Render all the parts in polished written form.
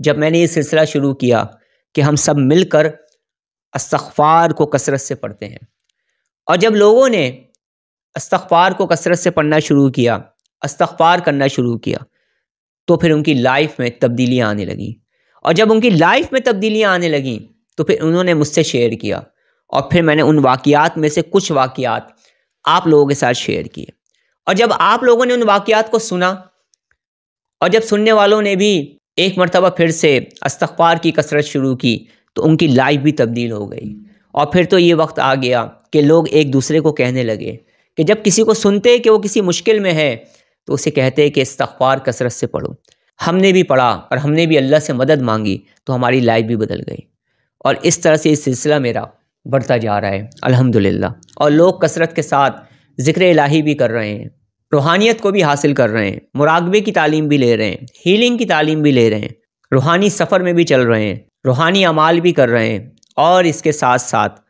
جب میں نے یہ سلسلہ شروع کیا کہ ہم سب مل کر استغفار کو کثرت سے پڑھتے ہیں، اور جب لوگوں نے استغفار کو کثرت سے پڑھنا شروع کیا، استغفار کرنا شروع کیا، تو پھر ان کی لائف میں تبدیلیاں آنے لگیں، اور جب ان کی لائف میں تبدیلیاں آنے لگیں تو پھر انہوں نے مجھ سے شیئر کیا، اور پھر میں نے ان واقعات میں سے کچھ واقعات آپ لوگوں کے ساتھ شیئر کیے، اور جب آپ لوگوں نے ان واقعات کو سنا، اور جب سننے والوں نے بھی ایک مرتبہ پھر سے استغفار کی کثرت شروع کی تو ان کی لائف بھی تبدیل ہو گئی، اور پھر تو یہ وقت آ گیا کہ لوگ ایک دوسرے کو کہنے لگے کہ جب کسی کو سنتے کہ وہ کسی مشکل میں ہے تو اسے کہتے کہ استغفار کثرت سے پڑھو۔ ہم نے بھی پڑھا اور ہم نے بھی اللہ سے مدد مانگی تو ہماری لائف بھی بدل گئی، اور اس طرح سے یہ سلسلہ میرا بڑھتا جا رہا ہے الحمدللہ، اور لوگ کثرت کے ساتھ ذکر الہی بھی کر رہے ہیں، روحانیت کو بھی حاصل کر رہے ہیں، مراقبے کی تعلیم بھی لے رہے ہیں، ہیلنگ کی تعلیم بھی لے رہے ہیں، روحانی سفر میں بھی چل رہے ہیں، روحانی اعمال بھی کر رہے ہیں، اور اس کے ساتھ ساتھ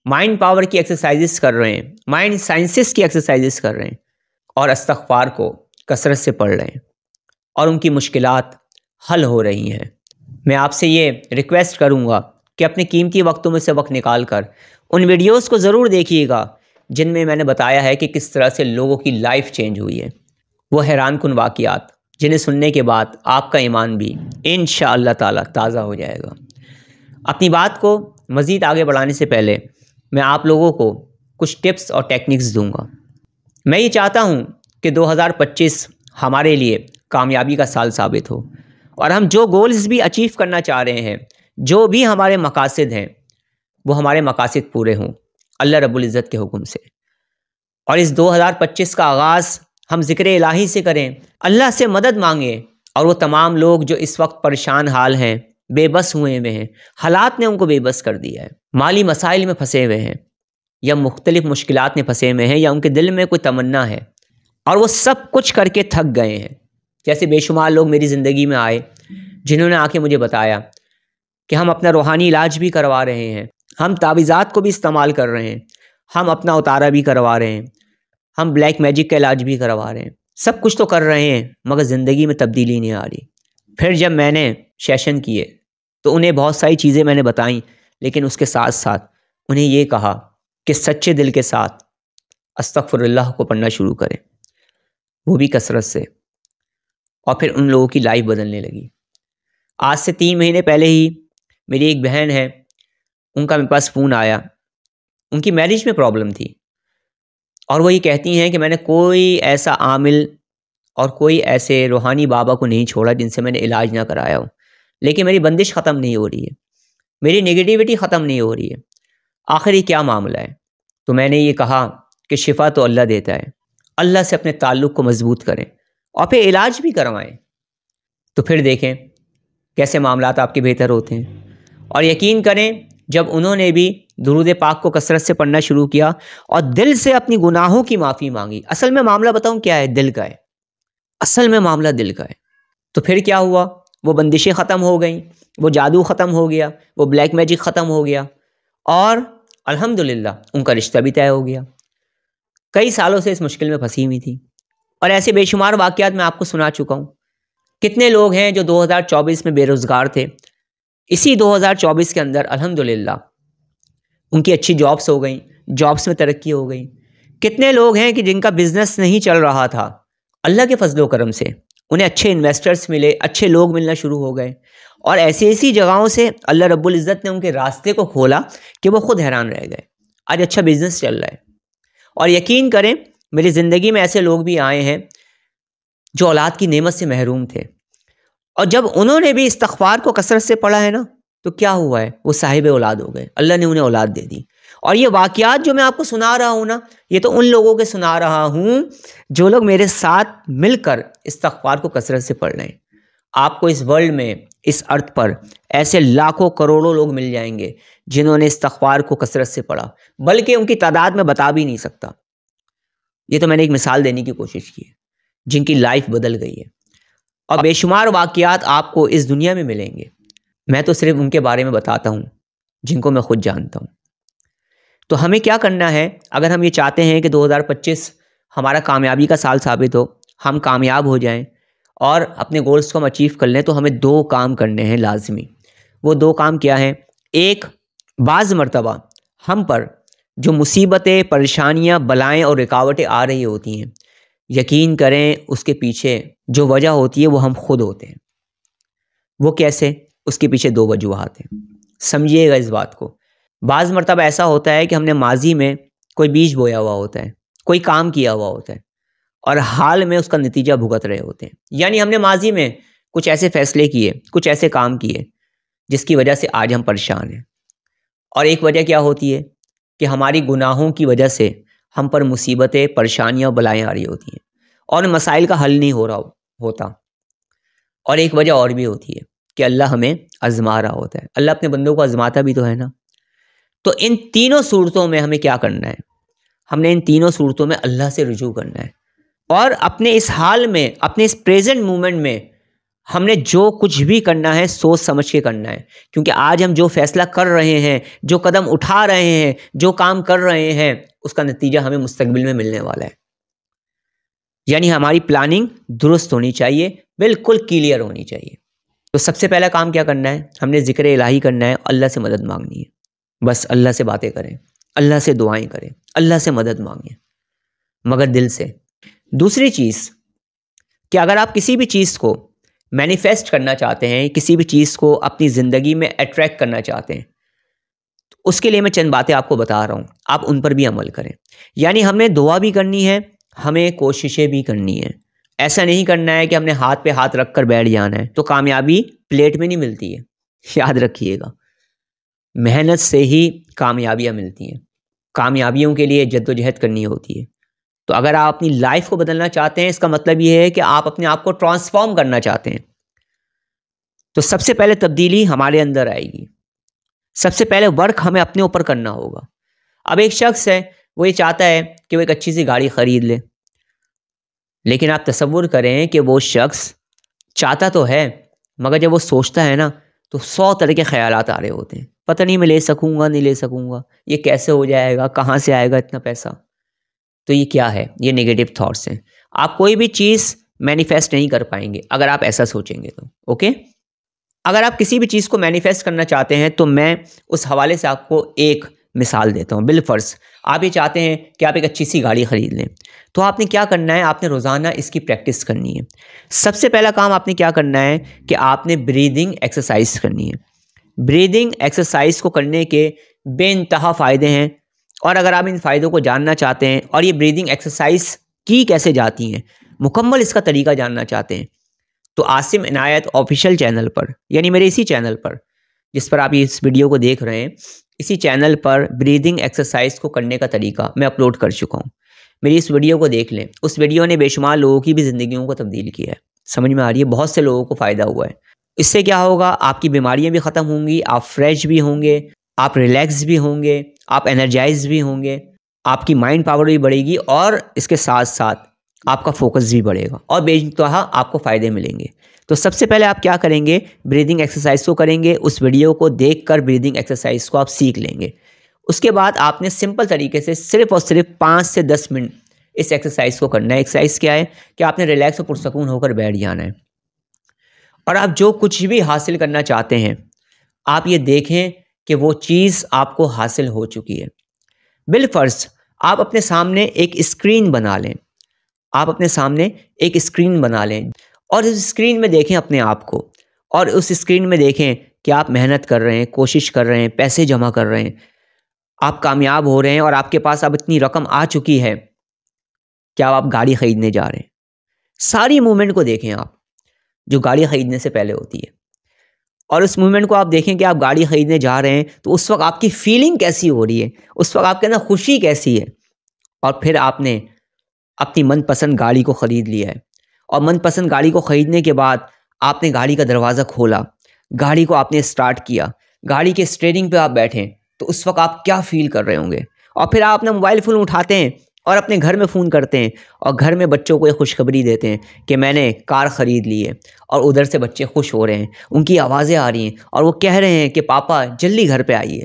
مائنڈ پاور کی ایکسرسائزز کر رہے ہیں، مائنڈ سائنسز کی ایکسرسائزز کر رہے ہیں، اور استغفار کو کثرت سے پڑھ رہے ہیں، اور ان کی مشکلات حل ہو رہی ہیں۔ میں آپ سے یہ ریکویسٹ کروں گا کہ اپنے قیمتی وقتوں میں سے وقت نکال کر ان ویڈیوز کو ضرور دیکھیے گا جن میں میں نے بتایا ہے کہ کس طرح سے لوگوں کی لائف چینج ہوئی ہے، وہ حیران کن واقعات جنہیں سننے کے بعد آپ کا ایمان بھی انشاءاللہ تعالی تازہ ہو جائے گا۔ اپنی بات کو مزید آگے بڑھانے سے پہلے میں آپ لوگوں کو کچھ ٹپس اور ٹیکنکس دوں گا۔ میں یہ چاہتا ہوں کہ 2025 ہمارے لیے کامیابی کا سال ثابت ہو، اور ہم جو گولز بھی اچیو کرنا چاہ رہے ہیں، جو بھی ہمارے مقاصد ہیں، وہ ہمارے مقاصد پورے ہوں اللہ رب العزت کے حکم سے، اور اس 2025 کا آغاز ہم ذکر الہی سے کریں، اللہ سے مدد مانگیں، اور وہ تمام لوگ جو اس وقت پریشان حال ہیں، بے بس ہوئے ہیں، حالات نے ان کو بے بس کر دیا ہے، مالی مسائل میں پھنسے ہوئے ہیں، یا مختلف مشکلات میں پھنسے ہوئے ہیں، یا ان کے دل میں کوئی تمنا ہے اور وہ سب کچھ کر کے تھک گئے ہیں۔ جیسے بے شمار لوگ میری زندگی میں آئے جنہوں نے آ کے مجھے بتایا کہ ہم اپنا روحانی علاج بھی کروا رہے ہیں، ہم تعویذات کو بھی استعمال کر رہے ہیں، ہم اپنا اتارا بھی کروا رہے ہیں، ہم بلیک میجک کا علاج بھی کروا رہے ہیں، سب کچھ تو کر رہے ہیں مگر زندگی میں تبدیلی نہیں آ رہی۔ پھر جب میں نے سیشن کیے تو انہیں بہت ساری چیزیں میں نے بتائیں، لیکن اس کے ساتھ ساتھ انہیں یہ کہا کہ سچے دل کے ساتھ استغفر اللہ کو پڑھنا شروع کریں، وہ بھی کثرت سے، اور پھر ان لوگوں کی لائف بدلنے لگی۔ آج سے 3 مہینے پہلے ہی میری ایک بہن ہے، ان کا میرے پاس فون آیا، ان کی میرج میں پرابلم تھی، اور وہ یہ کہتی ہیں کہ میں نے کوئی ایسا عامل اور کوئی ایسے روحانی بابا کو نہیں چھوڑا جن سے میں نے علاج نہ کرایا ہو، لیکن میری بندش ختم نہیں ہو رہی ہے، میری نگیٹیوٹی ختم نہیں ہو رہی ہے، آخر یہ کیا معاملہ ہے؟ تو میں نے یہ کہا کہ شفا تو اللہ دیتا ہے، اللہ سے اپنے تعلق کو مضبوط کریں اور پھر علاج بھی کروائیں، تو پھر دیکھیں کیسے معاملات آپ کے بہتر ہوتے ہیں۔ اور یقین کریں جب انہوں نے بھی درود پاک کو کثرت سے پڑھنا شروع کیا اور دل سے اپنی گناہوں کی معافی مانگی، اصل میں معاملہ بتاؤں کیا ہے؟ دل کا ہے، اصل میں معاملہ دل کا ہے، تو پھر کیا ہوا؟ وہ بندشیں ختم ہو گئیں، وہ جادو ختم ہو گیا، وہ بلیک میجک ختم ہو گیا، اور الحمدللہ ان کا رشتہ بھی طے ہو گیا۔ کئی سالوں سے اس مشکل میں پھنسی ہوئی تھی، اور ایسے بے شمار واقعات میں آپ کو سنا چکا ہوں۔ کتنے لوگ ہیں جو 2024 میں بے روزگار تھے، اسی 2024 کے اندر الحمدللہ ان کی اچھی جابس ہو گئیں، جابس میں ترقی ہو گئی۔ کتنے لوگ ہیں کہ جن کا بزنس نہیں چل رہا تھا، اللہ کے فضل و کرم سے انہیں اچھے انویسٹرز ملے، اچھے لوگ ملنا شروع ہو گئے، اور ایسی جگہوں سے اللہ رب العزت نے ان کے راستے کو کھولا کہ وہ خود حیران رہ گئے، آج اچھا بزنس چل رہا ہے۔ اور یقین کریں میری زندگی میں ایسے لوگ بھی آئے ہیں جو اولاد کی نعمت سے محروم تھے، اور جب انہوں نے بھی استغفار کو کثرت سے پڑھا ہے نا تو کیا ہوا ہے؟ وہ صاحب اولاد ہو گئے، اللہ نے انہیں اولاد دے دی۔ اور یہ واقعات جو میں آپ کو سنا رہا ہوں نا، یہ تو ان لوگوں کے سنا رہا ہوں جو لوگ میرے ساتھ مل کر استغفار کو کثرت سے پڑھ رہے ہیں۔ آپ کو اس ورلڈ میں، اس ارتھ پر ایسے لاکھوں کروڑوں لوگ مل جائیں گے جنہوں نے استغفار کو کثرت سے پڑھا، بلکہ ان کی تعداد میں بتا بھی نہیں سکتا۔ یہ تو میں نے ایک مثال دینے کی کوشش کی ہے جن کی لائف بدل گئی ہے، اور بے شمار واقعات آپ کو اس دنیا میں ملیں گے، میں تو صرف ان کے بارے میں بتاتا ہوں جن کو میں خود جانتا ہوں۔ تو ہمیں کیا کرنا ہے اگر ہم یہ چاہتے ہیں کہ 2025 ہمارا کامیابی کا سال ثابت ہو، ہم کامیاب ہو جائیں اور اپنے گولز کو ہم اچیو کر لیں تو ہمیں 2 کام کرنے ہیں لازمی۔ وہ 2 کام کیا ہیں؟ ایک، بعض مرتبہ ہم پر جو مصیبتیں، پریشانیاں، بلائیں اور رکاوٹیں آ رہی ہوتی ہیں، یقین کریں اس کے پیچھے جو وجہ ہوتی ہے وہ ہم خود ہوتے ہیں۔ وہ کیسے؟ اس کے پیچھے 2 وجوہات ہیں، سمجھیے گا اس بات کو۔ بعض مرتبہ ایسا ہوتا ہے کہ ہم نے ماضی میں کوئی بیج بویا ہوا ہوتا ہے، کوئی کام کیا ہوا ہوتا ہے، اور حال میں اس کا نتیجہ بھگت رہے ہوتے ہیں۔ یعنی ہم نے ماضی میں کچھ ایسے فیصلے کیے، کچھ ایسے کام کیے جس کی وجہ سے آج ہم پریشان ہیں، اور ایک وجہ کیا ہوتی ہے کہ ہماری گناہوں کی وجہ سے ہم پر مصیبتیں، پریشانیاں اور بلائیں آ رہی ہوتی ہیں اور مسائل کا حل نہیں ہو رہا ہوتا۔ اور ایک وجہ اور بھی ہوتی ہے کہ اللہ ہمیں آزما رہا ہوتا ہے۔ اللہ اپنے بندوں کو آزماتا بھی تو ہے نا۔ تو ان تینوں صورتوں میں ہمیں کیا کرنا ہے؟ ہم نے ان تینوں صورتوں میں اللہ سے رجوع کرنا ہے، اور اپنے اس حال میں، اپنے اس پریزنٹ مومنٹ میں ہم نے جو کچھ بھی کرنا ہے سوچ سمجھ کے کرنا ہے، کیونکہ آج ہم جو فیصلہ کر رہے ہیں، جو قدم اٹھا رہے ہیں، جو کام کر رہے ہیں، اس کا نتیجہ ہمیں مستقبل میں ملنے والا ہے۔ یعنی ہماری پلاننگ درست ہونی چاہیے، بالکل کلیئر ہونی چاہیے۔ تو سب سے پہلا کام کیا کرنا ہے؟ ہم نے ذکر الہی کرنا ہے، اللہ سے مدد مانگنی ہے۔ بس اللہ سے باتیں کریں، اللہ سے دعائیں کریں، اللہ سے مدد مانگیں، مگر دل سے۔ دوسری چیز کہ اگر آپ کسی بھی چیز کو مینیفیسٹ کرنا چاہتے ہیں، کسی بھی چیز کو اپنی زندگی میں اٹریکٹ کرنا چاہتے ہیں، تو اس کے لیے میں چند باتیں آپ کو بتا رہا ہوں، آپ ان پر بھی عمل کریں۔ یعنی ہم نے دعا بھی کرنی ہے، ہمیں کوششیں بھی کرنی ہے۔ ایسا نہیں کرنا ہے کہ ہم نے ہاتھ پہ ہاتھ رکھ کر بیٹھ جانا ہے، تو کامیابی پلیٹ میں نہیں ملتی ہے، یاد رکھیے گا۔ محنت سے ہی کامیابیاں ملتی ہیں، کامیابیوں کے لیے جدوجہد کرنی ہوتی ہے۔ تو اگر آپ اپنی لائف کو بدلنا چاہتے ہیں، اس کا مطلب یہ ہے کہ آپ اپنے آپ کو ٹرانسفارم کرنا چاہتے ہیں، تو سب سے پہلے تبدیلی ہمارے اندر آئے گی۔ سب سے پہلے ورک ہمیں اپنے اوپر کرنا ہوگا۔ اب ایک شخص ہے، وہ یہ چاہتا ہے کہ وہ ایک اچھی سی گاڑی خرید لے، لیکن آپ تصور کریں کہ وہ شخص چاہتا تو ہے، مگر جب وہ سوچتا ہے نا تو 100 طرح کے خیالات آ رہے ہوتے ہیں۔ پتہ نہیں میں لے سکوں گا، نہیں لے سکوں گا، یہ کیسے ہو جائے گا، کہاں سے آئے گا اتنا پیسہ۔ تو یہ کیا ہے؟ یہ نیگیٹو تھاٹس ہیں۔ آپ کوئی بھی چیز مینیفیسٹ نہیں کر پائیں گے اگر آپ ایسا سوچیں گے تو، اوکے؟ اگر آپ کسی بھی چیز کو مینیفیسٹ کرنا چاہتے ہیں تو میں اس حوالے سے آپ کو ایک مثال دیتا ہوں۔ بالفرض آپ یہ چاہتے ہیں کہ آپ ایک اچھی سی گاڑی خرید لیں، تو آپ نے کیا کرنا ہے؟ آپ نے روزانہ اس کی پریکٹس کرنی ہے۔ سب سے پہلا کام آپ نے کیا کرنا ہے کہ آپ نے بریدنگ ایکسرسائز کرنی ہے۔ بریدنگ ایکسرسائز کو کرنے کے بے انتہا فائدے ہیں، اور اگر آپ ان فائدوں کو جاننا چاہتے ہیں اور یہ بریدنگ ایکسرسائز کی کیسے جاتی ہیں، مکمل اس کا طریقہ جاننا چاہتے ہیں، تو عاصم عنایت آفیشیل چینل پر، یعنی میرے اسی چینل پر جس پر آپ اس ویڈیو کو دیکھ رہے ہیں، اسی چینل پر بریدنگ ایکسرسائز کو کرنے کا طریقہ میں اپلوڈ کر چکا ہوں۔ میری اس ویڈیو کو دیکھ لیں، اس ویڈیو نے بے شمار لوگوں کی بھی زندگیوں کو تبدیل کیا ہے۔ سمجھ میں آ رہی ہے؟ بہت سے لوگوں کو فائدہ ہوا ہے۔ اس سے کیا ہوگا؟ آپ کی بیماریاں بھی ختم ہوں گی، آپ فریش بھی ہوں گے، آپ ریلیکس بھی ہوں گے، آپ انرجائز بھی ہوں گے، آپ کی مائنڈ پاور بھی بڑھے گی، اور اس کے ساتھ ساتھ آپ کا فوکس بھی بڑھے گا، اور بے انتہا آپ کو فائدے ملیں گے۔ تو سب سے پہلے آپ کیا کریں گے؟ بریدنگ ایکسرسائز کو کریں گے۔ اس ویڈیو کو دیکھ کر بریدنگ ایکسرسائز کو آپ سیکھ لیں گے۔ اس کے بعد آپ نے سمپل طریقے سے صرف اور صرف 5 سے 10 منٹ اس ایکسرسائز کو کرنا ہے۔ ایکسرسائز کیا ہے کہ آپ نے ریلیکس اور پرسکون ہو کر بیٹھ جانا ہے، اور آپ جو کچھ بھی حاصل کرنا چاہتے ہیں، آپ یہ دیکھیں کہ وہ چیز آپ کو حاصل ہو چکی ہے۔ بالفرض آپ اپنے سامنے ایک اسکرین بنا لیں، آپ اپنے سامنے ایک اسکرین بنا لیں، اور اس اسکرین میں دیکھیں اپنے آپ کو، اور اس اسکرین میں دیکھیں کہ آپ محنت کر رہے ہیں، کوشش کر رہے ہیں، پیسے جمع کر رہے ہیں، آپ کامیاب ہو رہے ہیں، اور آپ کے پاس اب اتنی رقم آ چکی ہے کہ آپ گاڑی خریدنے جا رہے ہیں۔ ساری موومنٹ کو دیکھیں آپ، جو گاڑی خریدنے سے پہلے ہوتی ہے، اور اس موومنٹ کو آپ دیکھیں کہ آپ گاڑی خریدنے جا رہے ہیں، تو اس وقت آپ کی فیلنگ کیسی ہو رہی ہے، اس وقت آپ کے اندر خوشی کیسی ہے، اور پھر آپ نے اپنی من پسند گاڑی کو خرید لیا ہے، اور من پسند گاڑی کو خریدنے کے بعد آپ نے گاڑی کا دروازہ کھولا، گاڑی کو آپ نے اسٹارٹ کیا، گاڑی کے اسٹیئرنگ پہ آپ بیٹھیں، تو اس وقت آپ کیا فیل کر رہے ہوں گے؟ اور پھر آپ اپنا موبائل فون اٹھاتے ہیں اور اپنے گھر میں فون کرتے ہیں، اور گھر میں بچوں کو یہ خوشخبری دیتے ہیں کہ میں نے کار خرید لی ہے، اور ادھر سے بچے خوش ہو رہے ہیں، ان کی آوازیں آ رہی ہیں، اور وہ کہہ رہے ہیں کہ پاپا جلدی گھر پہ آئیے۔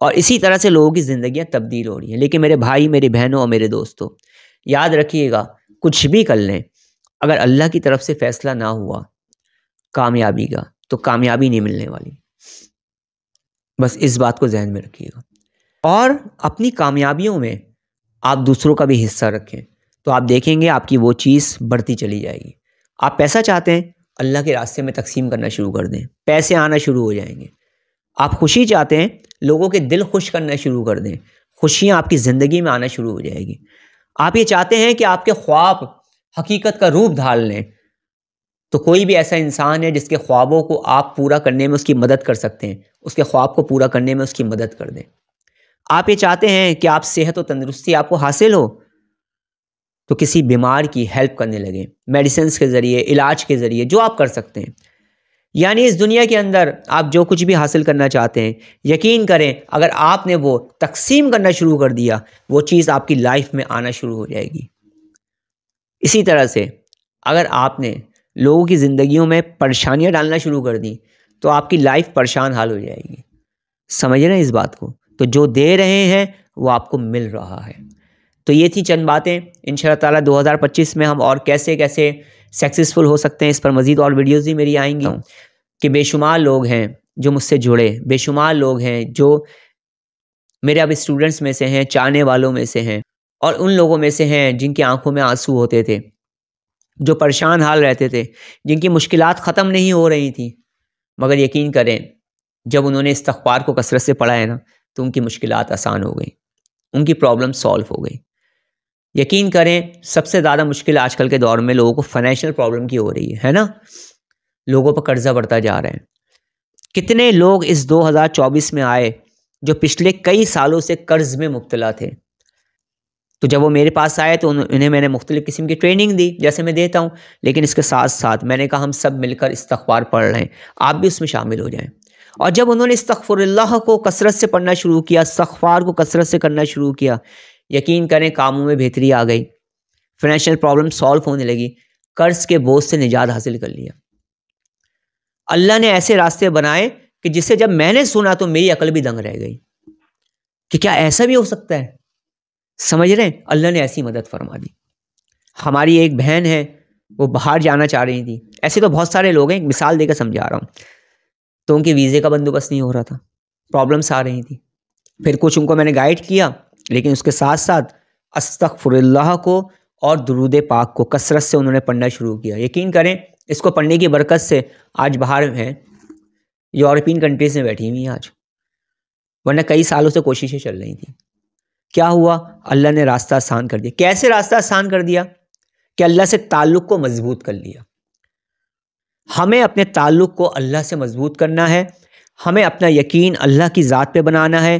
اور اسی طرح سے لوگوں کی زندگیاں تبدیل ہو رہی ہیں۔ لیکن میرے بھائی، میری بہنوں اور میرے دوستوں، یاد رکھیے گا، کچھ بھی کر لیں، اگر اللہ کی طرف سے فیصلہ نہ ہوا کامیابی کا، تو کامیابی نہیں ملنے والی۔ بس اس بات کو ذہن میں رکھیے گا، اور اپنی کامیابیوں میں آپ دوسروں کا بھی حصہ رکھیں، تو آپ دیکھیں گے آپ کی وہ چیز بڑھتی چلی جائے گی۔ آپ پیسہ چاہتے ہیں، اللہ کے راستے میں تقسیم کرنا شروع کر دیں، پیسے آنا شروع ہو جائیں گے۔ آپ خوشی چاہتے ہیں، لوگوں کے دل خوش کرنا شروع کر دیں، خوشیاں آپ کی زندگی میں آنا شروع ہو جائے گی۔ آپ یہ چاہتے ہیں کہ آپ کے خواب حقیقت کا روپ ڈھال لیں، تو کوئی بھی ایسا انسان ہے جس کے خوابوں کو آپ پورا کرنے میں اس کی مدد کر سکتے ہیں، اس کے خواب کو پورا کرنے میں اس کی مدد کر دیں۔ آپ یہ چاہتے ہیں کہ آپ صحت و تندرستی آپ کو حاصل ہو، تو کسی بیمار کی ہیلپ کرنے لگیں، میڈیسنز کے ذریعے، علاج کے ذریعے، جو آپ کر سکتے ہیں۔ یعنی اس دنیا کے اندر آپ جو کچھ بھی حاصل کرنا چاہتے ہیں، یقین کریں اگر آپ نے وہ تقسیم کرنا شروع کر دیا، وہ چیز آپ کی لائف میں آنا شروع ہو جائے گی۔ اسی طرح سے اگر آپ نے لوگوں کی زندگیوں میں پریشانیاں ڈالنا شروع کر دی، تو آپ کی لائف پریشان حال ہو جائے گی۔ سمجھ رہے ہیں اس بات کو؟ تو جو دے رہے ہیں وہ آپ کو مل رہا ہے۔ تو یہ تھی چند باتیں۔ انشاءاللہ تعالیٰ 2025 میں ہم اور کیسے کیسے سکسیزفل ہو سکتے ہیں، اس پر مزید اور ویڈیوز بھی میری آئیں گی، کہ بے شمار لوگ ہیں جو مجھ سے جڑے، بے شمار لوگ ہیں جو میرے اب اسٹوڈنٹس میں سے ہیں، چاہنے والوں میں سے ہیں، اور ان لوگوں میں سے ہیں جن کی آنکھوں میں آنسو ہوتے تھے، جو پریشان حال رہتے تھے، جن کی مشکلات ختم نہیں ہو رہی تھیں، مگر یقین کریں جب انہوں نے استغفار کو کثرت سے پڑھا ہے نا، تو ان کی مشکلات آسان ہو گئی، ان کی پرابلم سالو ہو گئی۔ یقین کریں سب سے زیادہ مشکل آج کل کے دور میں لوگوں کو فائنینشیل پرابلم کی ہو رہی ہے نا؟ لوگوں پر قرضہ بڑھتا جا رہا ہے۔ کتنے لوگ اس 2024 میں آئے جو پچھلے کئی سالوں سے قرض میں مبتلا تھے، تو جب وہ میرے پاس آئے تو انہیں میں نے مختلف قسم کی ٹریننگ دی، جیسے میں دیتا ہوں، لیکن اس کے ساتھ ساتھ میں نے کہا ہم سب مل کر استغفار پڑھ رہے ہیں، آپ بھی اس میں شامل ہو جائیں۔ اور جب انہوں نے استغفر اللہ کو کثرت سے پڑھنا شروع کیا، استغفار کو کثرت سے کرنا شروع کیا، یقین کریں کاموں میں بہتری آ گئی، فائنینشیل پرابلم سالو ہونے لگی، قرض کے بوجھ سے نجات حاصل کر لیا۔ اللہ نے ایسے راستے بنائے کہ جسے جب میں نے سنا تو میری عقل بھی دنگ رہ گئی کہ کیا ایسا بھی ہو سکتا ہے؟ سمجھ رہے ہیں؟ اللہ نے ایسی مدد فرما دی۔ ہماری ایک بہن ہے، وہ باہر جانا چاہ رہی تھی، ایسے تو بہت سارے لوگ ہیں، ایک مثال دے کر سمجھا رہا ہوں، تو ان کے ویزے کا بندوبست نہیں ہو رہا تھا، پرابلمس آ رہی تھی، پھر کچھ ان کو میں نے گائیڈ کیا، لیکن اس کے ساتھ ساتھ استغفر اللہ کو اور درود پاک کو کثرت سے انہوں نے پڑھنا شروع کیا۔ یقین کریں اس کو پڑھنے کی برکت سے آج باہر ہیں، یورپین کنٹریز میں بیٹھی ہوئی ہیں آج، ورنہ کئی سالوں سے کوششیں چل رہی تھیں۔ کیا ہوا؟ اللہ نے راستہ آسان کر دیا۔ کیسے راستہ آسان کر دیا؟ کہ اللہ سے تعلق کو مضبوط کر لیا۔ ہمیں اپنے تعلق کو اللہ سے مضبوط کرنا ہے، ہمیں اپنا یقین اللہ کی ذات پہ بنانا ہے۔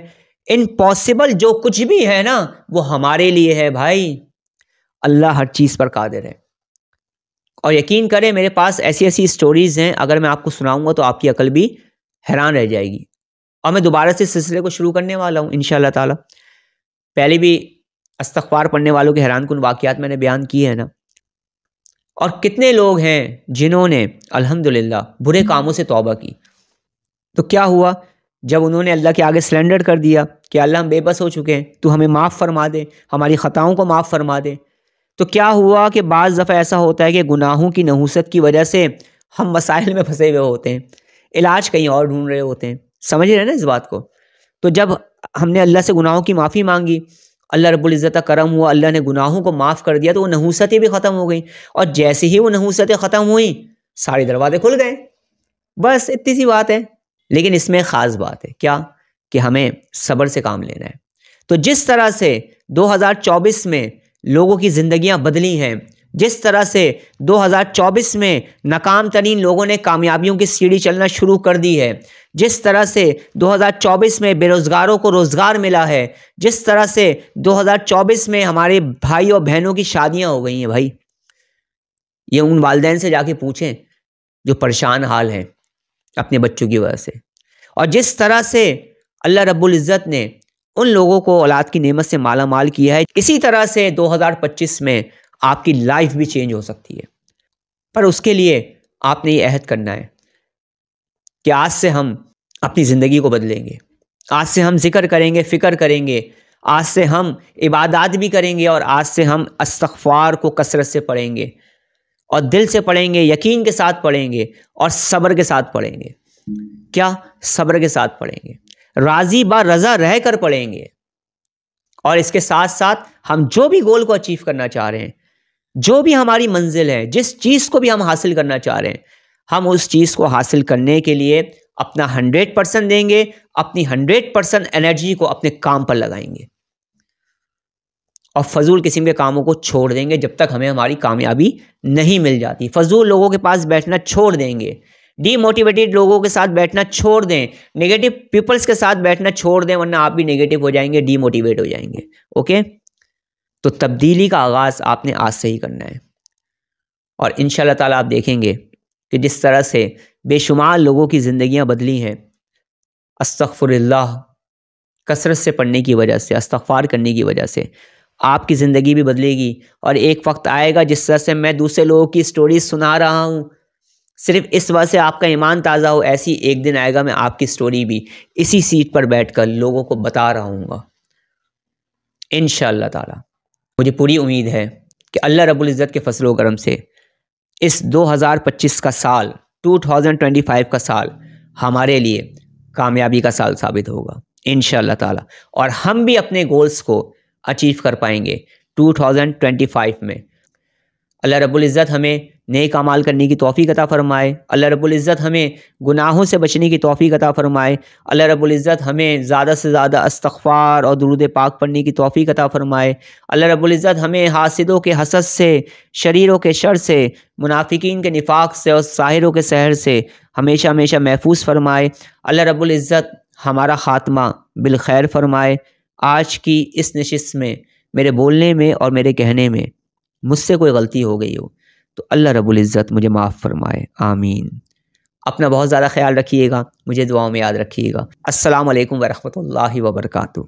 امپاسبل جو کچھ بھی ہے نا وہ ہمارے لیے ہے بھائی، اللہ ہر چیز پر قادر ہے۔ اور یقین کریں میرے پاس ایسی ایسی سٹوریز ہیں، اگر میں آپ کو سناؤں گا تو آپ کی عقل بھی حیران رہ جائے گی، اور میں دوبارہ سے سلسلے کو شروع کرنے والا ہوں انشاءاللہ تعالی۔ پہلے بھی استغفار پڑھنے والوں کے حیران کن واقعات میں نے بیان کیے ہیں نا، اور کتنے لوگ ہیں جنہوں نے الحمدللہ برے کاموں سے توبہ کی۔ تو کیا ہوا؟ جب انہوں نے اللہ کے آگے سرنڈر کر دیا کہ اللہ ہم بے بس ہو چکے ہیں، تو ہمیں معاف فرما دے، ہماری خطاؤں کو معاف فرما دے، تو کیا ہوا کہ بعض دفعہ ایسا ہوتا ہے کہ گناہوں کی نحوست کی وجہ سے ہم مسائل میں پھنسے ہوئے ہوتے ہیں، علاج کہیں اور ڈھونڈ رہے ہوتے ہیں، سمجھ رہے ہیں نا اس بات کو؟ تو جب ہم نے اللہ سے گناہوں کی معافی مانگی، اللہ رب العزت کا کرم ہوا، اللہ نے گناہوں کو معاف کر دیا، تو وہ نحوستیں بھی ختم ہو گئیں، اور جیسے ہی وہ نحوستیں ختم ہوئیں سارے دروازے کھل گئے۔ بس اتنی سی بات ہے، لیکن اس میں خاص بات ہے کیا؟ کہ ہمیں صبر سے کام لینا ہے۔ تو جس طرح سے 2024 میں لوگوں کی زندگیاں بدلی ہیں، جس طرح سے 2024 میں ناکام ترین لوگوں نے کامیابیوں کی سیڑھی چلنا شروع کر دی ہے، جس طرح سے 2024 میں بے روزگاروں کو روزگار ملا ہے، جس طرح سے 2024 میں ہمارے بھائی اور بہنوں کی شادیاں ہو گئی ہیں، بھائی یہ ان والدین سے جا کے پوچھیں جو پریشان حال ہیں اپنے بچوں کی وجہ سے، اور جس طرح سے اللہ رب العزت نے ان لوگوں کو اولاد کی نعمت سے مالا مال کیا ہے، اسی طرح سے 2025 میں آپ کی لائف بھی چینج ہو سکتی ہے۔ پر اس کے لیے آپ نے یہ عہد کرنا ہے کہ آج سے ہم اپنی زندگی کو بدلیں گے، آج سے ہم ذکر کریں گے، فکر کریں گے، آج سے ہم عبادات بھی کریں گے، اور آج سے ہم استغفار کو کثرت سے پڑھیں گے، اور دل سے پڑھیں گے، یقین کے ساتھ پڑھیں گے، اور صبر کے ساتھ پڑھیں گے۔ کیا؟ صبر کے ساتھ پڑھیں گے، راضی با رضا رہ کر پڑھیں گے، اور اس کے ساتھ ساتھ ہم جو بھی گول کو اچیو کرنا چاہ رہے ہیں، جو بھی ہماری منزل ہے، جس چیز کو بھی ہم حاصل کرنا چاہ رہے ہیں، ہم اس چیز کو حاصل کرنے کے لیے اپنا 100% دیں گے، اپنی 100% انرجی کو اپنے کام پر لگائیں گے، اور فضول قسم کے کاموں کو چھوڑ دیں گے جب تک ہمیں ہماری کامیابی نہیں مل جاتی۔ فضول لوگوں کے پاس بیٹھنا چھوڑ دیں گے، ڈی موٹیویٹڈ لوگوں کے ساتھ بیٹھنا چھوڑ دیں، نیگیٹو پیپلز کے ساتھ بیٹھنا چھوڑ دیں، ورنہ آپ بھی نیگیٹو ہو جائیں گے، ڈی موٹیویٹ ہو جائیں گے۔ اوکے؟ تو تبدیلی کا آغاز آپ نے آج سے ہی کرنا ہے، اور انشاءاللہ تعالیٰ آپ دیکھیں گے کہ جس طرح سے بے شمار لوگوں کی زندگیاں بدلی ہیں استغفر اللہ کثرت سے پڑھنے کی وجہ سے، استغفار کرنے کی وجہ سے، آپ کی زندگی بھی بدلے گی۔ اور ایک وقت آئے گا جس طرح سے میں دوسرے لوگوں کی سٹوریز سنا رہا ہوں صرف اس وجہ سے آپ کا ایمان تازہ ہو، ایسی ایک دن آئے گا میں آپ کی سٹوری بھی اسی سیٹ پر بیٹھ کر لوگوں کو بتا رہا ہوں گا انشاءاللہ تعالی۔ مجھے پوری امید ہے کہ اللہ رب العزت کے فضل و کرم سے اس 2025 کا سال، 2025 کا سال ہمارے لیے کامیابی کا سال ثابت ہوگا انشاءاللہ تعالی، اور ہم بھی اپنے گولز کو اچیو کر پائیں گے 2025 میں۔ اللہ رب العزت ہمیں نیک اعمال کرنے کی توفیق عطا فرمائے، اللہ رب العزت ہمیں گناہوں سے بچنے کی توفیق عطا فرمائے، اللہ رب العزت ہمیں زیادہ سے زیادہ استغفار اور درود پاک پڑھنے کی توفیق عطا فرمائے، اللہ رب العزت ہمیں حاسدوں کے حسد سے، شریروں کے شر سے، منافقین کے نفاق سے، اور ساحروں کے سحر سے ہمیشہ ہمیشہ محفوظ فرمائے، اللہ رب العزت ہمارا خاتمہ بالخیر فرمائے۔ آج کی اس نشست میں میرے بولنے میں اور میرے کہنے میں مجھ سے کوئی غلطی ہو گئی ہو تو اللہ رب العزت مجھے معاف فرمائے، آمین۔ اپنا بہت زیادہ خیال رکھیے گا، مجھے دعاؤں میں یاد رکھیے گا۔ السلام علیکم ورحمۃ اللہ وبرکاتہ۔